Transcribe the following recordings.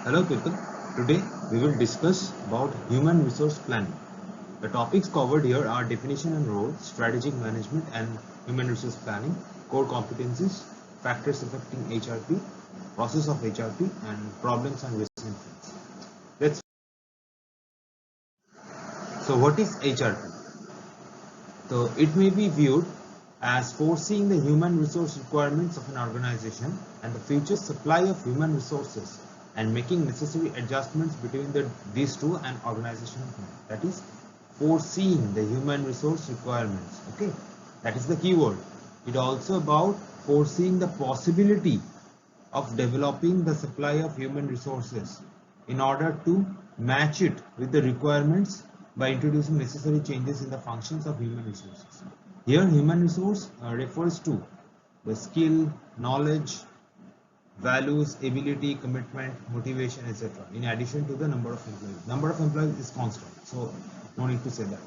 Hello people, today we will discuss about human resource planning. The topics covered here are definition and role, strategic management and human resource planning, core competencies, factors affecting HRP, process of HRP and problems and recent trends. Let's So what is HRP? So it may be viewed as foreseeing the human resource requirements of an organization and the future supply of human resources and making necessary adjustments between these two and organizational plan. That is foreseeing the human resource requirements. Okay, that is the keyword. It also about foreseeing the possibility of developing the supply of human resources in order to match it with the requirements by introducing necessary changes in the functions of human resources. Here human resource refers to the skill, knowledge, values, ability, commitment, motivation, etc. in addition to the number of employees. Number of employees is constant, so no need to say that.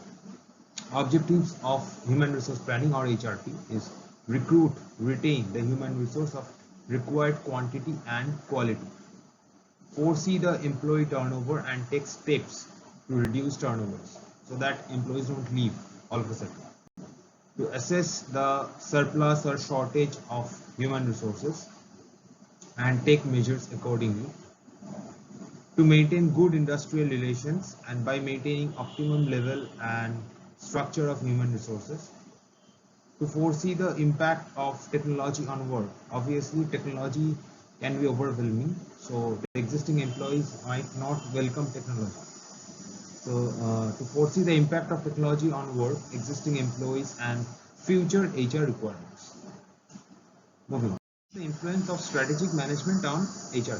Objectives of human resource planning or HRP is recruit, retain the human resource of required quantity and quality, foresee the employee turnover and take steps to reduce turnovers so that employees don't leave all of a sudden, to assess the surplus or shortage of human resources and take measures accordingly, to maintain good industrial relations and by maintaining optimum level and structure of human resources, to foresee the impact of technology on work. Obviously, technology can be overwhelming, so the existing employees might not welcome technology. So, to foresee the impact of technology on work, existing employees, and future HR requirements. Moving on. The influence of strategic management on HR.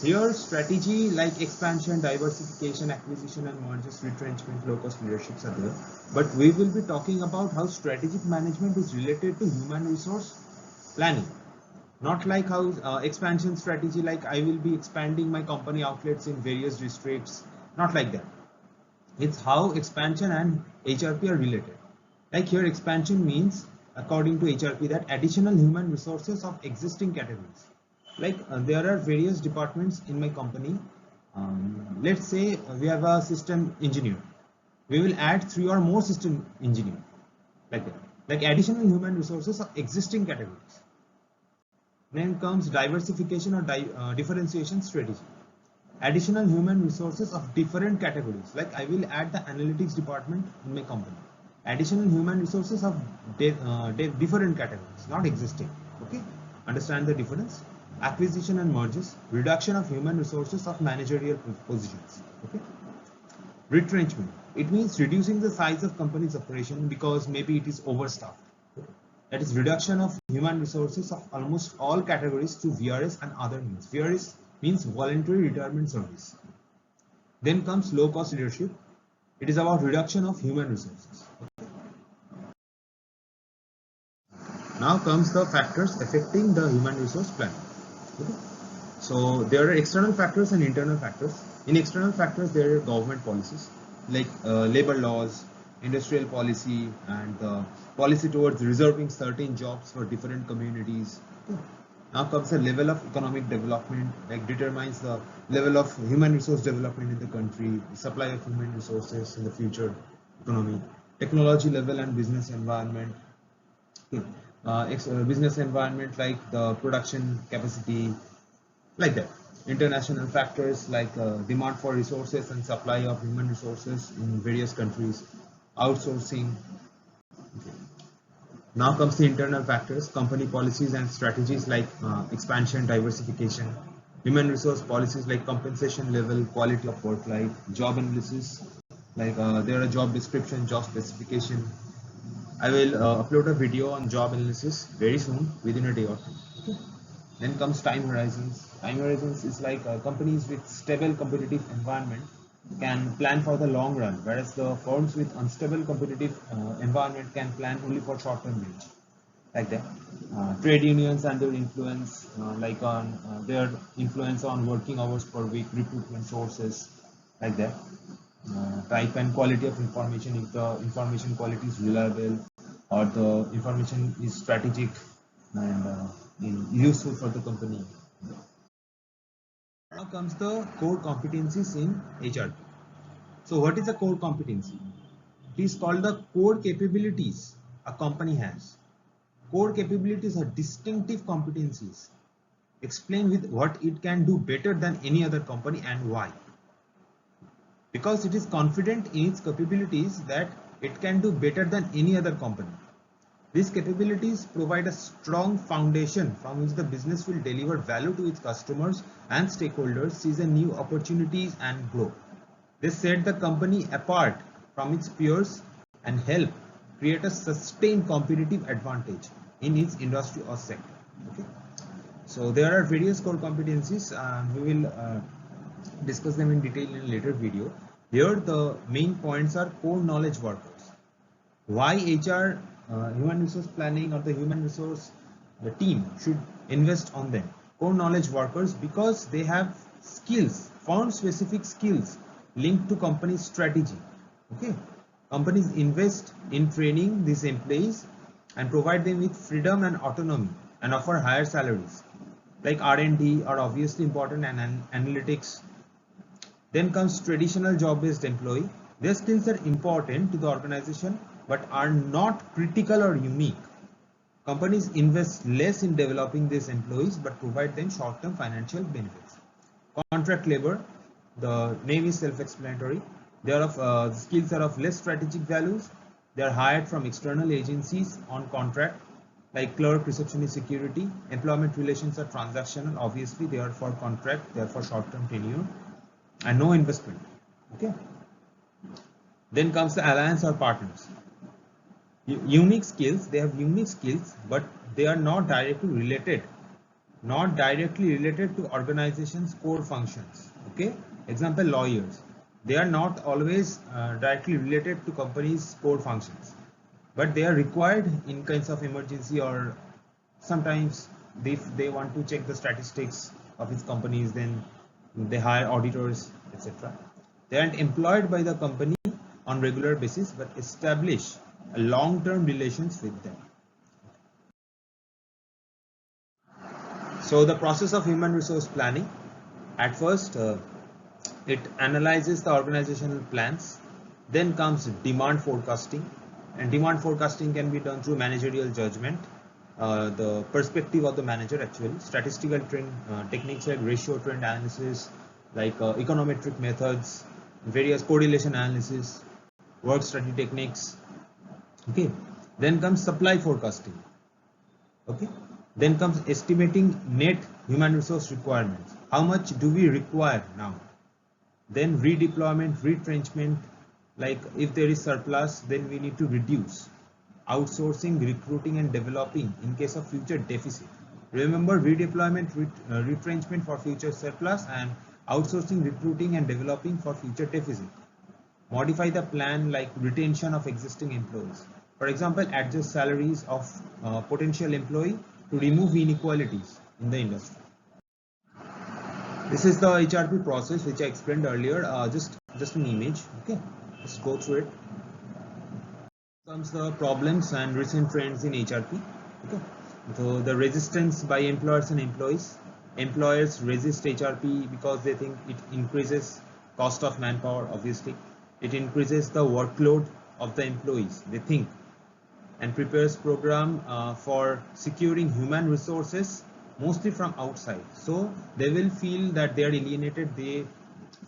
Here, strategy like expansion, diversification, acquisition, and mergers, retrenchment, low-cost leaderships are there. But we will be talking about how strategic management is related to human resource planning. Not like how expansion strategy, like I will be expanding my company outlets in various districts. Not like that. It's how expansion and HRP are related. Like here, expansion means, according to HRP, that additional human resources of existing categories. Like there are various departments in my company. Let's say we have a system engineer. We will add 3 or more system engineer, like that. Like additional human resources of existing categories. Then comes diversification or differentiation strategy. Additional human resources of different categories, like I will add the analytics department in my company. Additional human resources of different categories, not existing. Okay, understand the difference. Acquisition and mergers, reduction of human resources of managerial positions. Okay, retrenchment, it means reducing the size of company's operation because maybe it is overstaffed. That is reduction of human resources of almost all categories through VRS and other means. VRS means voluntary retirement service. Then comes low cost leadership. It is about reduction of human resources. Now comes the factors affecting the human resource plan. Okay. So there are external factors and internal factors. In external factors, there are government policies like labor laws, industrial policy, and policy towards reserving certain jobs for different communities. Okay. Now comes the level of economic development, like determines the level of human resource development in the country, the supply of human resources in the future economy, technology level and business environment. Okay. Business environment like the production capacity, like that. International factors like demand for resources and supply of human resources in various countries, outsourcing. Okay. Now comes the internal factors, company policies and strategies like expansion, diversification, human resource policies like compensation level, quality of work life, job analysis, like there are job description, job specification. I will upload a video on job analysis very soon, within a day or two. Okay. Then comes time horizons. Time horizons is like companies with stable competitive environment can plan for the long run, whereas the firms with unstable competitive environment can plan only for short-term range, like that. Trade unions and their influence, like on their influence on working hours per week, recruitment sources, like that. Type and quality of information, if the information quality is reliable or the information is strategic and useful for the company. Now comes the core competencies in HRP. So what is a core competency? It is called the core capabilities a company has. Core capabilities are distinctive competencies. Explain with what it can do better than any other company and why. Because it is confident in its capabilities that it can do better than any other company. These capabilities provide a strong foundation from which the business will deliver value to its customers and stakeholders, seize new opportunities and grow. They set the company apart from its peers and help create a sustained competitive advantage in its industry or sector. Okay. So there are various core competencies. We will discuss them in detail in a later video. Here the main points are core knowledge workers. Why HR, human resource planning or the human resource the team should invest on them. Core knowledge workers because they have skills, firm specific skills linked to company's strategy. Okay, companies invest in training these employees and provide them with freedom and autonomy and offer higher salaries. Like R&D are obviously important, and analytics. Then comes traditional job-based employee. Their skills are important to the organization but are not critical or unique. Companies invest less in developing these employees but provide them short-term financial benefits. Contract labor, the name is self-explanatory. Their skills are of less strategic values. They are hired from external agencies on contract, like clerk, receptionist, security. Employment relations are transactional. Obviously, they are for contract, they are for short-term tenure, and no investment. Okay. Then comes the alliance or partners. Unique skills. They have unique skills, but they are not directly related to organization's core functions. Okay. Example, lawyers. They are not always directly related to company's core functions, but they are required in kinds of emergency, or sometimes if they want to check the statistics of its companies, then they hire auditors, etc. They aren't employed by the company on regular basis but establish a long-term relations with them. So the process of human resource planning, at first it analyzes the organizational plans. Then comes demand forecasting, and demand forecasting can be done through managerial judgment, the perspective of the manager actually, statistical trend techniques like ratio trend analysis, like econometric methods, various correlation analysis, work study techniques. Okay. Then comes supply forecasting. Okay. Then comes estimating net human resource requirements. How much do we require now? Then redeployment, retrenchment, like if there is surplus, then we need to reduce. Outsourcing, recruiting and developing in case of future deficit. Remember, redeployment, retrenchment for future surplus, and outsourcing, recruiting and developing for future deficit. Modify the plan, like retention of existing employees. For example, adjust salaries of potential employee to remove inequalities in the industry. This is the HRP process which I explained earlier. Just an image. Okay, let's go through it. Comes the problems and recent trends in HRP. Okay, so the resistance by employers and employees. Employers resist HRP because they think it increases cost of manpower. Obviously, it increases the workload of the employees, they think, and prepares program for securing human resources mostly from outside. So they will feel that they are alienated, they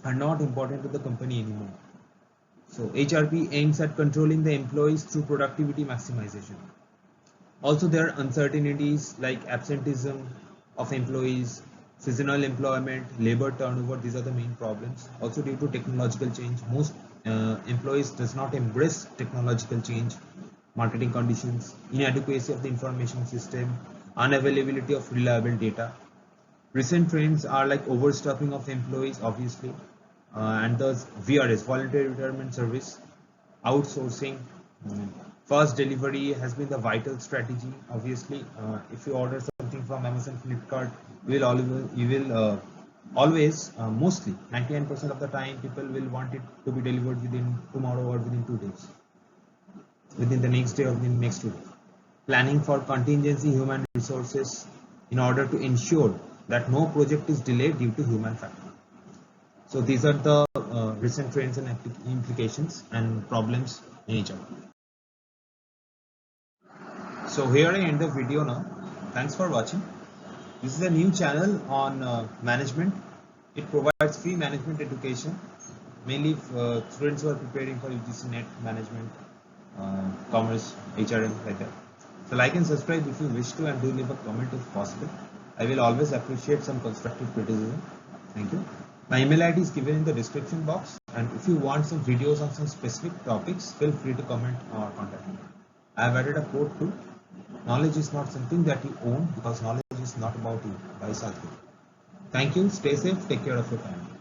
are not important to the company anymore. So HRP aims at controlling the employees through productivity maximization. Also, there are uncertainties like absenteeism of employees, seasonal employment, labor turnover. These are the main problems. Also, due to technological change, most employees does not embrace technological change, marketing conditions, inadequacy of the information system, unavailability of reliable data. Recent trends are like overstaffing of employees, obviously, and thus VRS, voluntary retirement service, outsourcing. Fast delivery has been the vital strategy. Obviously, if you order something from Amazon, Flipkart, always, mostly 99% of the time, people will want it to be delivered within tomorrow or within 2 days, within the next day or within the next 2 days. Planning for contingency human resources in order to ensure that no project is delayed due to human factor. So these are the recent trends and implications and problems in HR. So here I end the video now. Thanks for watching. This is a new channel on management. It provides free management education, mainly students who are preparing for UGC NET management, commerce, HRM, like that. So like and subscribe if you wish to, and do leave a comment if possible. I will always appreciate some constructive criticism. Thank you. My email ID is given in the description box, and if you want some videos on some specific topics, feel free to comment or contact me. I have added a quote too. Knowledge is not something that you own, because knowledge is not about you. By Sadhguru. Thank you. Stay safe. Take care of your family.